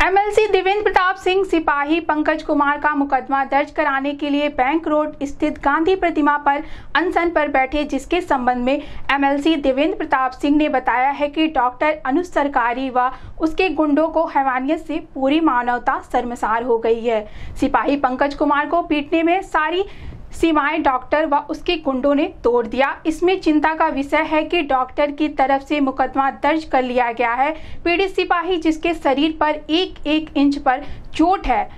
MLC Devendra Pratap Singh सिपाही पंकज कुमार का मुकदमा दर्ज कराने के लिए बैंक रोड स्थित गांधी प्रतिमा पर अनशन पर बैठे, जिसके संबंध में एमएलसी देवेंद्र प्रताप सिंह ने बताया है कि डॉक्टर अनुज सरकारी व उसके गुंडों को हैवानियत से पूरी मानवता शर्मसार हो गई है। सिपाही पंकज कुमार को पीटने में सारी सीमाएं डॉक्टर व उसके गुंडों ने तोड़ दिया। इसमें चिंता का विषय है कि डॉक्टर की तरफ से मुकदमा दर्ज कर लिया गया है। पीड़ित सिपाही जिसके शरीर पर एक इंच पर चोट है,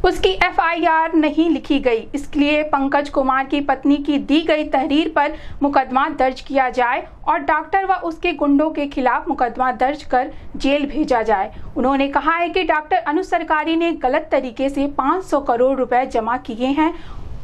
उसकी एफआईआर नहीं लिखी गई, इसलिए पंकज कुमार की पत्नी की दी गई तहरीर पर मुकदमा दर्ज किया जाए और डॉक्टर व उसके गुंडों के खिलाफ मुकदमा दर्ज कर जेल भेजा जाए। उन्होंने कहा है कि डॉक्टर अनुज सरकारी ने गलत तरीके से 500 करोड़ रुपए जमा किए हैं।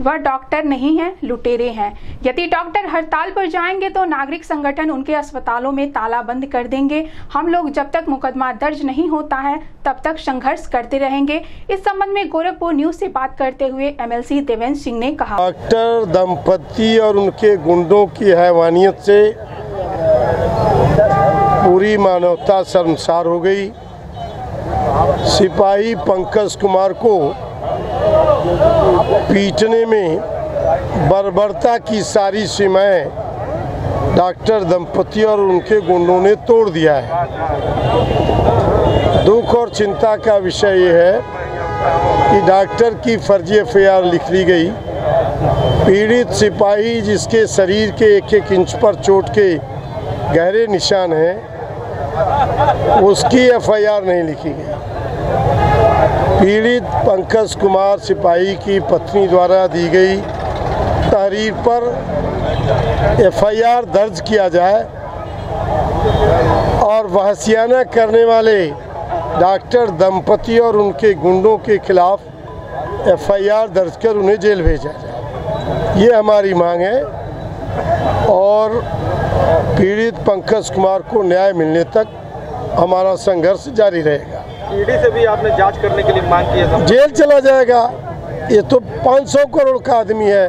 वह डॉक्टर नहीं हैं, लुटेरे हैं। यदि डॉक्टर हड़ताल पर जाएंगे तो नागरिक संगठन उनके अस्पतालों में ताला बंद कर देंगे। हम लोग जब तक मुकदमा दर्ज नहीं होता है तब तक संघर्ष करते रहेंगे। इस संबंध में गोरखपुर न्यूज से बात करते हुए एमएलसी देवेंद्र सिंह ने कहा, डॉक्टर दंपति और उनके गुंडों की हैवानियत से पूरी मानवता शर्मसार हो गई। सिपाही पंकज कुमार को पीटने में बर्बरता की सारी सीमाएं डॉक्टर दंपति और उनके गुंडों ने तोड़ दिया है। दुख और चिंता का विषय ये है कि डॉक्टर की फर्जी एफआईआर लिख ली गई। पीड़ित सिपाही जिसके शरीर के एक इंच पर चोट के गहरे निशान हैं, उसकी एफआईआर नहीं लिखी गई। पीड़ित पंकज कुमार सिपाही की पत्नी द्वारा दी गई तहरीर पर एफआईआर दर्ज किया जाए और वहशियाना करने वाले डॉक्टर दंपति और उनके गुंडों के खिलाफ एफआईआर दर्ज कर उन्हें जेल भेजा जाए। ये हमारी मांग है और पीड़ित पंकज कुमार को न्याय मिलने तक हमारा संघर्ष जारी रहेगा। ईडी से भी आपने जांच करने के लिए मांग की है? जेल चला जाएगा। ये तो 500 करोड़ का आदमी है।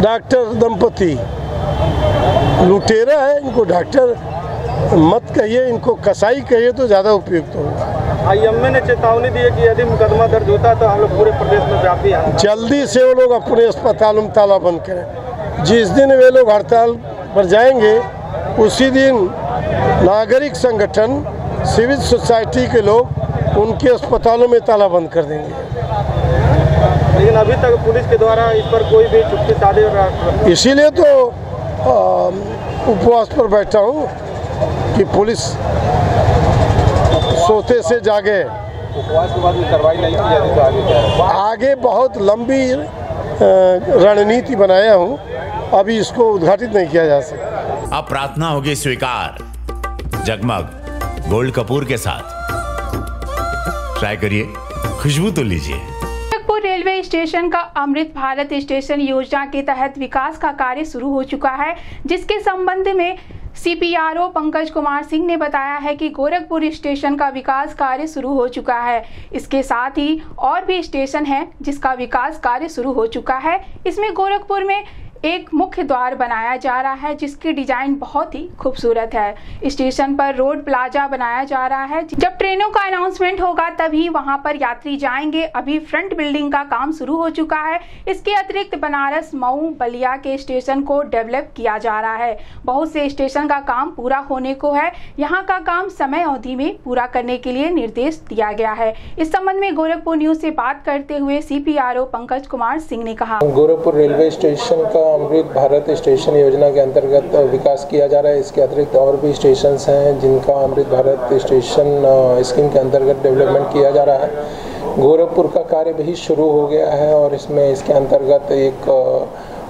डॉक्टर दंपति लुटेरा है, इनको डॉक्टर मत कहिए, इनको कसाई कहिए तो ज़्यादा उपयुक्त होगा। आईएमए ने चेतावनी दी है कि यदि मुकदमा दर्ज होता है तो हम लोग पूरे प्रदेश में व्यापी हैं। जल्दी से वो लोग अपने अस्पतालों में ताला बंद करें। जिस दिन वे लोग हड़ताल पर जाएंगे उसी दिन नागरिक संगठन, सिविल सोसाइटी के लोग उनके अस्पतालों में ताला बंद कर देंगे। लेकिन अभी तक पुलिस के द्वारा इस पर कोई भी चुप्पी साधे, इसीलिए तो उपवास पर बैठा हूँ कि पुलिस सोते से जागे। उपवास के बाद कार्रवाई नहीं की जाती तो आगे क्या है? आगे बहुत लंबी रणनीति बनाया हूँ, अभी इसको उद्घाटित नहीं किया जा सकता। अब प्रार्थना होगी स्वीकार। जगमग गोल्ड कपूर के साथ ट्राई करिए, खुशबू तो लीजिए। गोरखपुर रेलवे स्टेशन का अमृत भारत स्टेशन योजना के तहत विकास का कार्य शुरू हो चुका है, जिसके संबंध में सीपीआरओ पंकज कुमार सिंह ने बताया है कि गोरखपुर स्टेशन का विकास कार्य शुरू हो चुका है। इसके साथ ही और भी स्टेशन हैं जिसका विकास कार्य शुरू हो चुका है। इसमें गोरखपुर में एक मुख्य द्वार बनाया जा रहा है जिसकी डिजाइन बहुत ही खूबसूरत है। स्टेशन पर रोड प्लाजा बनाया जा रहा है। जब ट्रेनों का अनाउंसमेंट होगा तभी वहां पर यात्री जाएंगे। अभी फ्रंट बिल्डिंग का काम शुरू हो चुका है। इसके अतिरिक्त बनारस, मऊ, बलिया के स्टेशन को डेवलप किया जा रहा है। बहुत से स्टेशन का काम पूरा होने को है। यहाँ का काम समय अवधि में पूरा करने के लिए निर्देश दिया गया है। इस संबंध में गोरखपुर न्यूज से बात करते हुए सीपीआरओ पंकज कुमार सिंह ने कहा, गोरखपुर रेलवे स्टेशन का अमृत भारत स्टेशन योजना के अंतर्गत विकास किया जा रहा है। इसके अतिरिक्त और भी स्टेशन हैं जिनका अमृत भारत स्टेशन स्कीम के अंतर्गत डेवलपमेंट किया जा रहा है। गोरखपुर का कार्य भी शुरू हो गया है और इसमें इसके अंतर्गत एक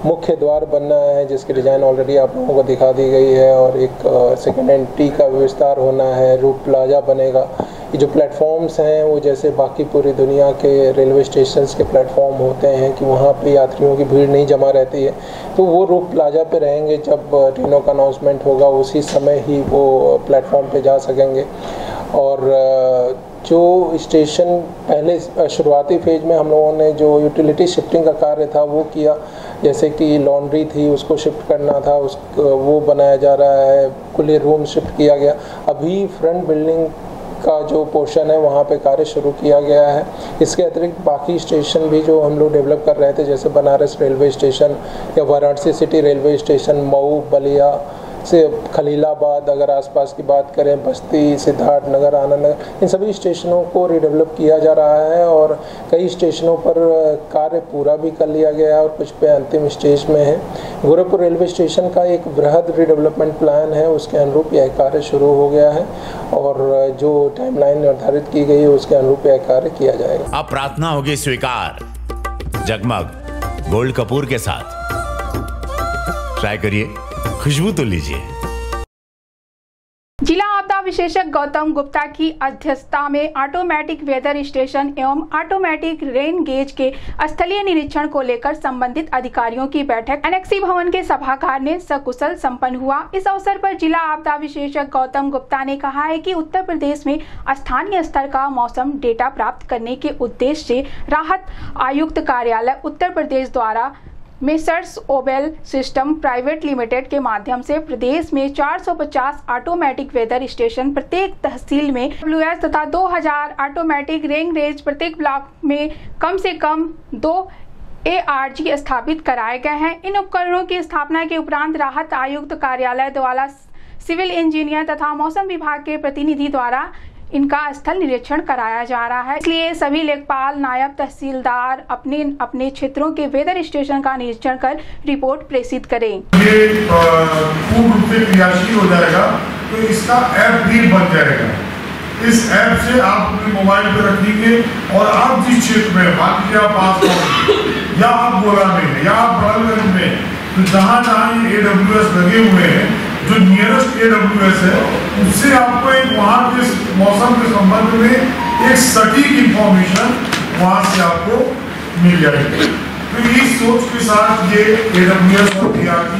मुख्य द्वार बनना है जिसकी डिज़ाइन ऑलरेडी आप लोगों को दिखा दी गई है और एक सेकेंड एंट्री का विस्तार होना है, रूट प्लाजा बनेगा। ये जो प्लेटफॉर्म्स हैं वो जैसे बाकी पूरी दुनिया के रेलवे स्टेशंस के प्लेटफॉर्म होते हैं कि वहाँ पे यात्रियों की भीड़ नहीं जमा रहती है, तो वो रूट प्लाजा पे रहेंगे। जब ट्रेनों का अनाउंसमेंट होगा उसी समय ही वो प्लेटफॉर्म पे जा सकेंगे। और जो स्टेशन पहले शुरुआती फेज में हम लोगों ने जो यूटिलिटी शिफ्टिंग का कार्य था वो किया, जैसे कि लॉन्ड्री थी उसको शिफ्ट करना था, वो बनाया जा रहा है, खुले रूम शिफ्ट किया गया। अभी फ्रंट बिल्डिंग का जो पोर्शन है वहाँ पे कार्य शुरू किया गया है। इसके अतिरिक्त बाकी स्टेशन भी जो हम लोग डेवलप कर रहे थे, जैसे बनारस रेलवे स्टेशन या Varanasi city railway station, Mau, Ballia से खलीलाबाद, अगर आसपास की बात करें बस्ती, सिद्धार्थ नगर, आनंद नगर, इन सभी स्टेशनों को रिडेवलप किया जा रहा है और कई स्टेशनों पर कार्य पूरा भी कर लिया गया है और कुछ पे अंतिम स्टेज में है। गोरखपुर रेलवे स्टेशन का एक बृहद रिडेवलपमेंट प्लान है, उसके अनुरूप यह कार्य शुरू हो गया है और जो टाइमलाइन निर्धारित की गई है उसके अनुरूप यह कार्य किया जाएगा। अब प्रार्थना होगी स्वीकार जगमग गोल्ड कपूर के साथ। ट्राई करिए, खुशबू तो लीजिए। जिला आपदा विशेषज्ञ गौतम गुप्ता की अध्यक्षता में ऑटोमेटिक वेदर स्टेशन एवं ऑटोमेटिक रेन गेज के स्थलीय निरीक्षण को लेकर संबंधित अधिकारियों की बैठक एनेक्सी भवन के सभागार में सकुशल संपन्न हुआ। इस अवसर पर जिला आपदा विशेषज्ञ गौतम गुप्ता ने कहा है कि उत्तर प्रदेश में स्थानीय स्तर का मौसम डेटा प्राप्त करने के उद्देश्य से राहत आयुक्त कार्यालय उत्तर प्रदेश द्वारा मेसर्स ओबेल सिस्टम प्राइवेट लिमिटेड के माध्यम से प्रदेश में 450 ऑटोमेटिक वेदर स्टेशन प्रत्येक तहसील में WS तथा 2000 ऑटोमेटिक रेन गेज प्रत्येक ब्लॉक में कम से कम 2 ARG स्थापित कराए गए हैं। इन उपकरणों की स्थापना के उपरांत राहत आयुक्त कार्यालय द्वारा सिविल इंजीनियर तथा मौसम विभाग के प्रतिनिधि द्वारा इनका स्थल निरीक्षण कराया जा रहा है। इसलिए सभी लेखपाल, नायब तहसीलदार अपने अपने क्षेत्रों के वेदर स्टेशन का निरीक्षण कर रिपोर्ट प्रेषित करें। ये पूर्ण रूप से क्रियाशील हो जाएगा तो इसका ऐप भी बन जाएगा। इस ऐप से आप अपने मोबाइल पे रखेंगे और आप जिस क्षेत्र में, मान लीजिए आप पास या आप गोला में हैं या आप बड़ालगंज में, तो जहाँ जहाँ ये AWS लगे हुए हैं, जो नियरेस्ट AWS है उससे आपको एक वहाँ के मौसम के संबंध में एक सटीक इंफॉर्मेशन वहाँ से आपको मिल जाएगी। तो इस सोच के साथ ये AWS और ARG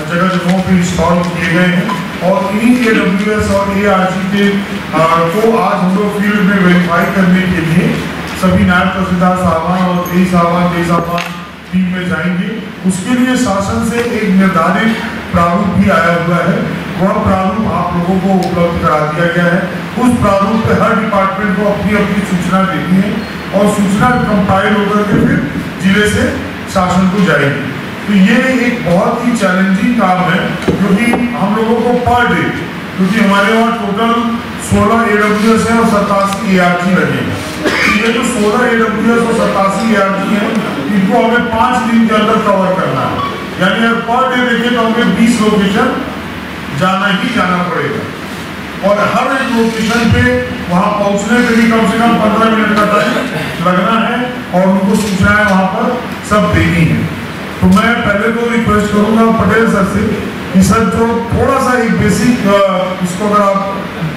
जगह जगहों पे इंस्टॉल किए गए हैं और इन्हीं AWS और ARG के को आज हम लोग फील्ड में वेरीफाई करने के लिए सभी नायब तहसीलदार साहबान और AE साहबान टीम में जाएंगे। उसके लिए शासन से एक निर्धारित प्रारूप भी आया हुआ है, वह प्रारूप आप लोगों को उपलब्ध करा दिया गया है। उस प्रारूप पे हर डिपार्टमेंट को अपनी अपनी सूचना देनी है और सूचना कंपाइल होकर के फिर जिले से शासन को जाएगी। तो ये एक बहुत ही चैलेंजिंग काम है क्योंकि हम लोगों को पर डे, क्योंकि हमारे वहाँ टोटल 16 AWS है और 87 ARG लगेगा। ये जो 16 AWS और 87 ARG है, इनको हमें 5 दिन के अंदर कवर करना है। यानी अगर पर डे देखें तो हमें 20 लोकेशन जाना ही जाना पड़ेगा और हर एक लोकेशन पे वहाँ पहुँचने के लिए कम से कम 15 मिनट का टाइम लगना है और उनको सूचनाएं वहाँ पर सब देनी है। तो मैं पहले तो रिक्वेस्ट करूँगा पटेल सर से कि सर जो थोड़ा सा एक बेसिक इसको अगर आप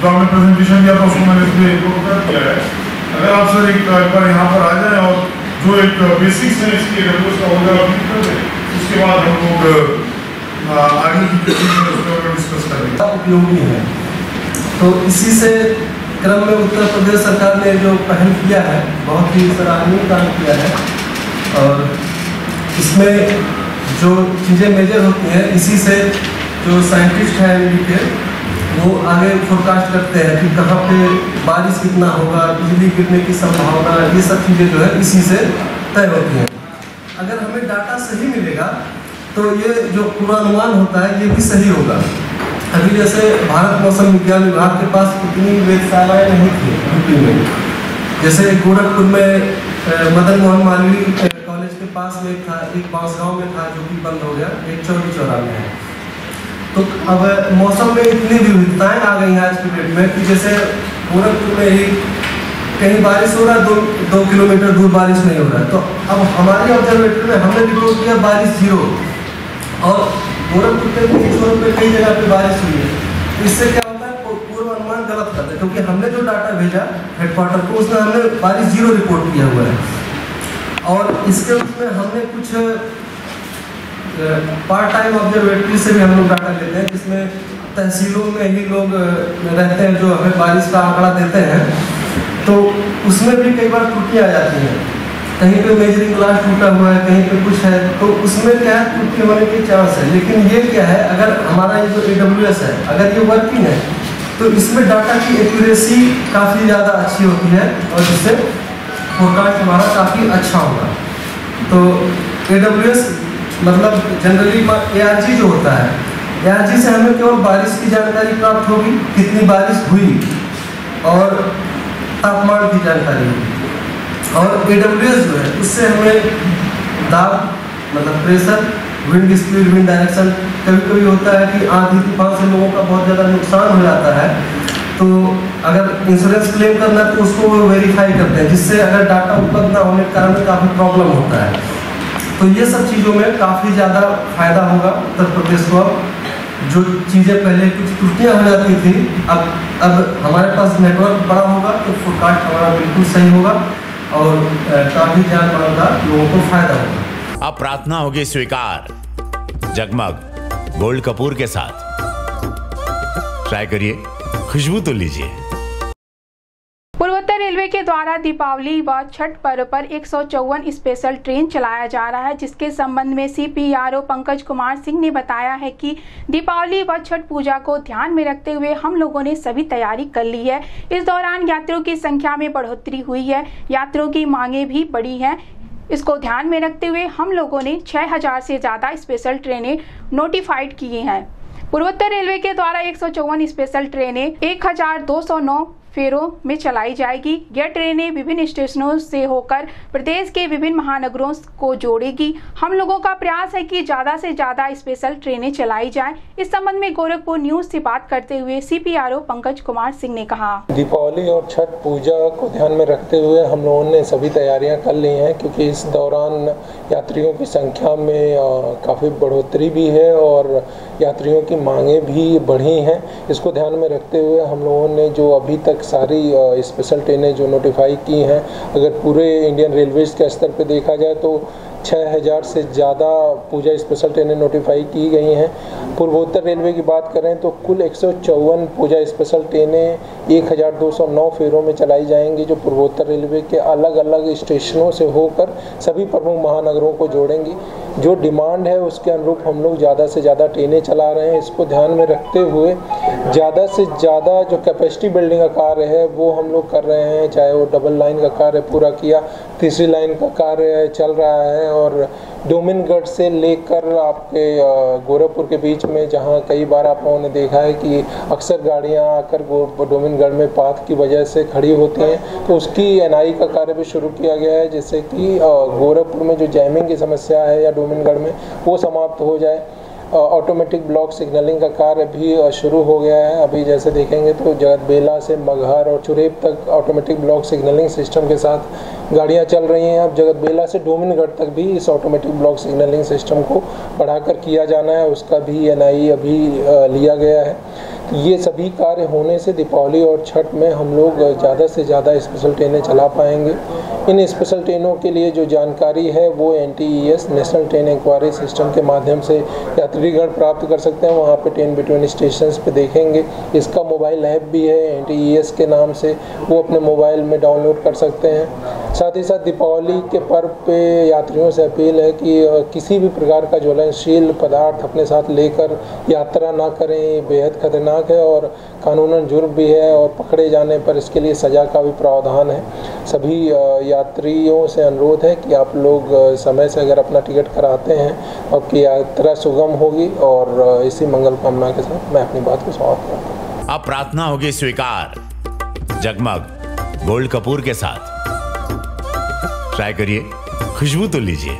में प्रेजेंटेशन किया था उसको मैंने इसमें कर दिया है, अगर आप सर एक बार यहाँ पर आ जाए और जो एक बेसिक्स है इसके कर दें, उसके बाद हम लोग आगे की डिस्कस करेंगे। उपयोगी है तो इसी से क्रम में उत्तर प्रदेश सरकार ने जो पहल किया है बहुत ही सराहनीय काम किया है और इसमें जो चीज़ें मेजर होती हैं इसी से जो साइंटिस्ट हैं के वो आगे फोरकास्ट करते हैं कि कहाँ पे बारिश कितना होगा, बिजली गिरने की संभावना, ये सब चीज़ें जो है इसी से तय होती हैं। अगर हमें डाटा सही मिलेगा तो ये जो पूर्वानुमान होता है ये भी सही होगा। अभी जैसे भारत मौसम विज्ञान विभाग के पास इतनी वेधशालाएँ नहीं थी यूपी में, जैसे गोरखपुर में मदन मोहन मालवीय कॉलेज के पास में था, एक बांसगांव में था जो कि बंद हो गया, एक चौरा में है। तो अब मौसम में इतनी विविधताएं आ गई हैं आज की डेट में कि जैसे गोरखपुर में ही कहीं बारिश हो रहा है, 2 किलोमीटर दूर बारिश नहीं हो रहा है। तो अब हमारे ऑब्जर्वेटरी में हमने रिपोर्ट किया बारिश 0 और गोरखपुर के छोर पे कई जगह पे बारिश हुई है। इससे क्या होता है, पूर्व अनुमान गलत करते हैं क्योंकि हमने जो डाटा भेजा हेडक्वार्टर को उसमें हमने बारिश 0 रिपोर्ट किया हुआ है और इसके उसमें हमने कुछ पार्ट टाइम ऑब्जर्वेटरी से भी हम लोग डाटा लेते हैं जिसमें तहसीलों में ही लोग रहते हैं जो हमें बारिश का आंकड़ा देते हैं, तो उसमें भी कई बार त्रुटियाँ आ जाती हैं। कहीं पे मेजरिंग ग्लास टूटा हुआ है, कहीं पे कुछ है, तो उसमें क्या है त्रुटि होने के चांस है। लेकिन ये क्या है, अगर हमारा ये जो AWS है अगर ये वर्किंग है तो इसमें डाटा की एक्यूरेसी काफ़ी ज़्यादा अच्छी होती है और जिससे फोरकास्ट हमारा काफ़ी अच्छा होगा। तो AWS मतलब जनरली ARG जो होता है, ARG से हमें केवल बारिश की जानकारी प्राप्त होगी, कितनी बारिश हुई और तापमान की जानकारी होगी। और AWS जो है उससे हमें दाब मतलब pressure, wind speed, wind direction, कभी कभी होता है कि आंधी तूफान से लोगों का बहुत ज़्यादा नुकसान हो जाता है, तो अगर इंश्योरेंस क्लेम करना है तो उसको वो वेरीफाई करते हैं, जिससे अगर डाटा उपलब्ध ना होने के कारण काफ़ी प्रॉब्लम होता है। तो ये सब चीज़ों में काफ़ी ज़्यादा फायदा होगा उत्तर प्रदेश को। जो चीज़ें पहले कुछ त्रुटियाँ हो जाती थी, अब हमारे पास नेटवर्क बड़ा होगा तो फोरकास्ट हमारा बिल्कुल सही होगा और काफ़ी जान माल का लोगों को फायदा होगा। अब प्रार्थना होगी स्वीकार जगमग गोल्ड कपूर के साथ। ट्राई करिए, खुशबू तो लीजिए। पूर्वोत्तर रेलवे के द्वारा दीपावली व छठ पर्व पर 154 स्पेशल ट्रेन चलाया जा रहा है, जिसके संबंध में CPRO पंकज कुमार सिंह ने बताया है कि दीपावली व छठ पूजा को ध्यान में रखते हुए हम लोगों ने सभी तैयारी कर ली है। इस दौरान यात्रियों की संख्या में बढ़ोतरी हुई है, यात्रियों की मांगे भी बढ़ी हैं। इसको ध्यान में रखते हुए हम लोगों ने 6000 से ज़्यादा स्पेशल ट्रेनें नोटिफाइड की हैं। पूर्वोत्तर रेलवे के द्वारा 154 स्पेशल ट्रेनें 1209 फेरों में चलाई जाएगी। यह ट्रेनें विभिन्न स्टेशनों से होकर प्रदेश के विभिन्न महानगरों को जोड़ेगी। हम लोगों का प्रयास है कि ज़्यादा से ज़्यादा स्पेशल ट्रेनें चलाई जाएं। इस संबंध में गोरखपुर न्यूज से बात करते हुए CPRO पंकज कुमार सिंह ने कहा, दीपावली और छठ पूजा को ध्यान में रखते हुए हम लोगों ने सभी तैयारियां कर ली हैं, क्योंकि इस दौरान यात्रियों की संख्या में काफ़ी बढ़ोतरी भी है और यात्रियों की मांगें भी बढ़ी हैं। इसको ध्यान में रखते हुए हम लोगों ने जो अभी तक सारी स्पेशल ट्रेनें जो नोटिफाई की हैं, अगर पूरे इंडियन रेलवेज़ के स्तर पे देखा जाए तो 6000 से ज़्यादा पूजा स्पेशल ट्रेनें नोटिफाई की गई हैं। पूर्वोत्तर रेलवे की बात करें तो कुल 154 पूजा स्पेशल ट्रेनें 1209 फेरों में चलाई जाएंगी, जो पूर्वोत्तर रेलवे के अलग अलग स्टेशनों से होकर सभी प्रमुख महानगरों को जोड़ेंगी। जो डिमांड है उसके अनुरूप हम लोग ज़्यादा से ज़्यादा ट्रेनें चला रहे हैं। इसको ध्यान में रखते हुए ज़्यादा से ज़्यादा जो कैपेसिटी बिल्डिंग का कार्य है वो हम लोग कर रहे हैं, चाहे वो डबल लाइन का कार्य पूरा किया, तीसरी लाइन का कार्य चल रहा है और डोमिनगढ़ से लेकर आपके गोरखपुर के बीच में, जहां कई बार आप लोगों ने देखा है कि अक्सर गाड़ियां आकर डोमिनगढ़ में पाथ की वजह से खड़ी होती हैं, तो उसकी NI का कार्य भी शुरू किया गया है, जिससे कि गोरखपुर में जो जैमिंग की समस्या है या डोमिनगढ़ में वो समाप्त हो जाए। ऑटोमेटिक ब्लॉक सिग्नलिंग का कार्य भी शुरू हो गया है। अभी जैसे देखेंगे तो जगतबेला से मगहर और चुरेब तक ऑटोमेटिक ब्लॉक सिग्नलिंग सिस्टम के साथ गाड़ियां चल रही हैं। अब जगतबेला से डोमिनगढ़ तक भी इस ऑटोमेटिक ब्लॉक सिग्नलिंग सिस्टम को बढ़ाकर किया जाना है, उसका भी NI अभी लिया गया है। ये सभी कार्य होने से दीपावली और छठ में हम लोग ज़्यादा से ज़्यादा स्पेशल ट्रेनें चला पाएंगे। इन स्पेशल ट्रेनों के लिए जो जानकारी है वो NTES national train enquiry system के माध्यम से यात्रीगण प्राप्त कर सकते हैं। वहाँ पे ट्रेन बिटवीन स्टेशंस पे देखेंगे। इसका मोबाइल ऐप भी है NTES के नाम से, वो अपने मोबाइल में डाउनलोड कर सकते हैं। साथ ही साथ दीपावली के पर्व पे यात्रियों से अपील है कि किसी भी प्रकार का ज्वलनशील पदार्थ अपने साथ लेकर यात्रा ना करें, बेहद खतरनाक है और कानूनन जुर्म भी है और पकड़े जाने पर इसके लिए सज़ा का भी प्रावधान है। सभी यात्रियों से अनुरोध है कि आप लोग समय से अगर अपना टिकट कराते हैं तो आपकी यात्रा सुगम होगी और इसी मंगल कामना के साथ मैं अपनी बात को समाप्त करता हूँ। अब प्रार्थना होगी स्वीकार जगमग गोल्ड कपूर के साथ। ट्राई करिए, खुशबू तो लीजिए।